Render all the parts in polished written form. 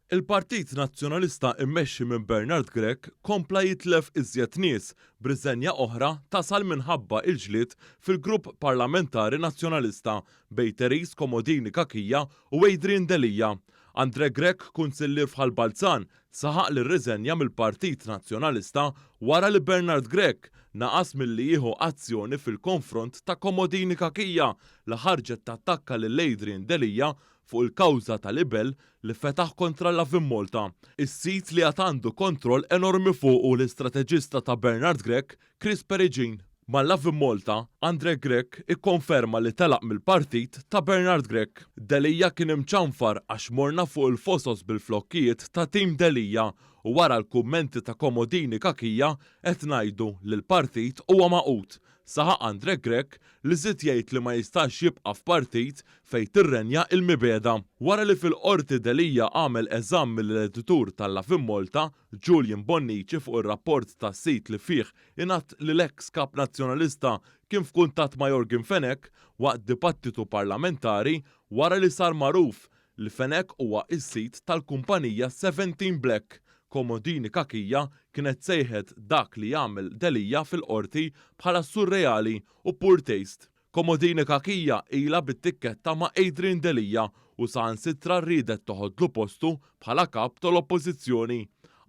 Il-Partit Nazzjonalista immexxi minn Bernard Grech kompla jitlef iżjed nies b'riżenja oħra tasal minħabba il-ġlied fil-Grupp Parlamentari Nazzjonalista bejn Therese Komodini Kakija u Adrian Delija. Andre Grech, kunsillier f'Ħalbalzan, saħaq li rriżenja mill-Partit Nazzjonalista wara li Bernard Grech naqas milli jieħu azzjoni fil-konfront ta' Komodini Kakija li ħarġet tattakka lil Adrian Delija fuq il-kawża tal-ibel li fetaħ kontra l-Avin Malta. Is-sit li għad għandu kontroll enormi fuqu l-istrateġista ta' Bernard Grech, Chris Perigin. Mal-Avin Malta, Andre Grech ikkonferma li telaq mill-partit ta' Bernard Grech. Delija kien imċanfar għax morna fuq il-fosos bil-flokkijiet ta' tim Delija u wara l-kummenti ta' Komodini Kakija qed ngħidu li l-partit huwa maqut. Saħaq Andre Grech li żied jgħid li ma jistax jibqa' f'partit fejn tirrenja il-mibeda. Wara li fil-qorti Delija għamel eżamm mill-editur tal-Avin Malta, Julian Bonnici, fuq ir-rapport tas-sit li fih ingħatt li l-eks kap nazzjonalista kien f'kuntatt ma' Jorgen Fenech waqt dibattitu parlamentari wara li sar magħruf li Fenech huwa s-sit tal-kumpanija 17 Black. Komodini Kakija kienet sejħet dak li jagħmel Delija fil-qorti bħala surreali u poor taste. Komodini Kakija ilha bit-tikketta ma' Adrian Delija u saħansitra rridet toħodlu postu bħala kap tal-oppożizzjoni.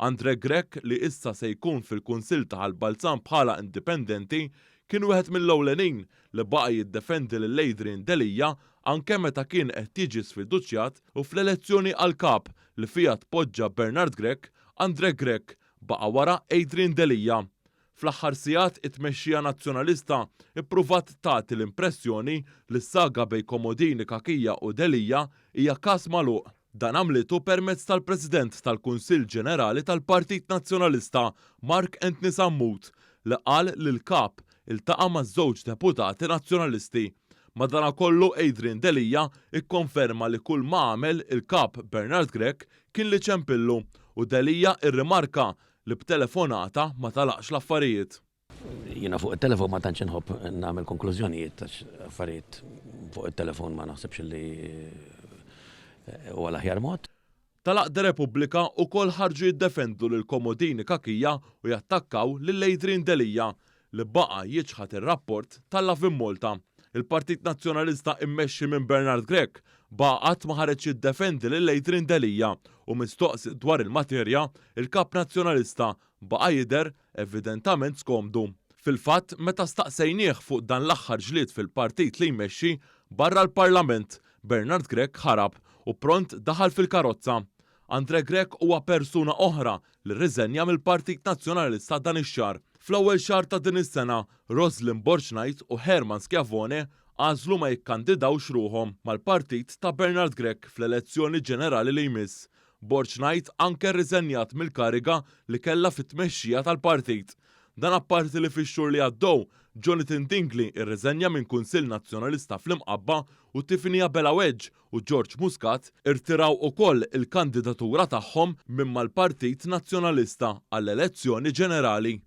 Andre Grech li issa se jkun fil-Kunsill ta' Ħalbalzan bħala indipendenti kien wieħed mill-ewlenin li baqa' jiddefendi lil Adrian Delija anke meta kien qed jiġi sfiduċjat u fl-elezzjoni għal kap li fiha tpoġġa Bernard Grech, Andre Grech baqa' wara Adrian Delija. Fl-aħħar sigħat it-tmexxija nazzjonalista ippruvat tagħti l-impressjoni li s-saga bejn Komodini Kakija u Delija hija każ magħluq. Dan għamlitu permezz tal-President tal-Kunsill Ġenerali tal-Partit Nazzjonalista, Mark Antony Sammut, li qal li l-kap iltaqa' maż-żewġ deputati nazzjonalisti. Madankollu Adrian Delija ikkonferma li kull ma għamel il-kap Bernard Grech kien li ċempillu u Delija irrimarka li b'telefonata ma talaqx l-affarijiet. Jiena fuq il-telefon ma tantx inħobb nagħmel konklużjonijiet għax affarijiet fuq il-telefon ma naħsibx li huwa l-aħjar mod. Talaq de Repubblika wkoll ħarġu jiddefendu lil Komodini Kakija u jattakkaw lil Adrian Delija li baqa' jiġħad ir-rapport tal-Avin Malta. Il-Partit Nazzjonalista immexxi minn Bernard Grech baqa' qatt ma ħareġ jiddefendi lil Adrian Delija u mistoqsi dwar il-materja, il-kap nazzjonalista baqa' jidher evidentament skomdu. Fil-fatt, meta staqsejnieh fuq dan l-aħħar ġlied fil-partit li jmexxi barra l-Parlament, Bernard Grech ħarab u pront daħal fil-karozza. Andre Grech huwa persuna oħra li rriżenja mill-Partit Nazzjonalista dan ix-xahar. Fl-ewwel xahar ta' din is-sena, Rosalind Borchnight u Herman Schiavone għażlu ma jikkandidawx ruhom mal-partit ta' Bernard Grech fl-elezzjoni ġenerali li jmiss. Borchnight anke rriżenjat mill-kariga li kellha fit-tmexxija tal-partit. Dan apparti li fix-xhur li għaddew, Jonathan Dingley irriżenja minn Kunsill Nazzjonalista fl-Imqabba u Tiffany Bella Wedge u George Muscat irtiraw ukoll il-kandidatura tagħhom minn mal-Partit Nazzjonalista għall-elezzjoni ġenerali.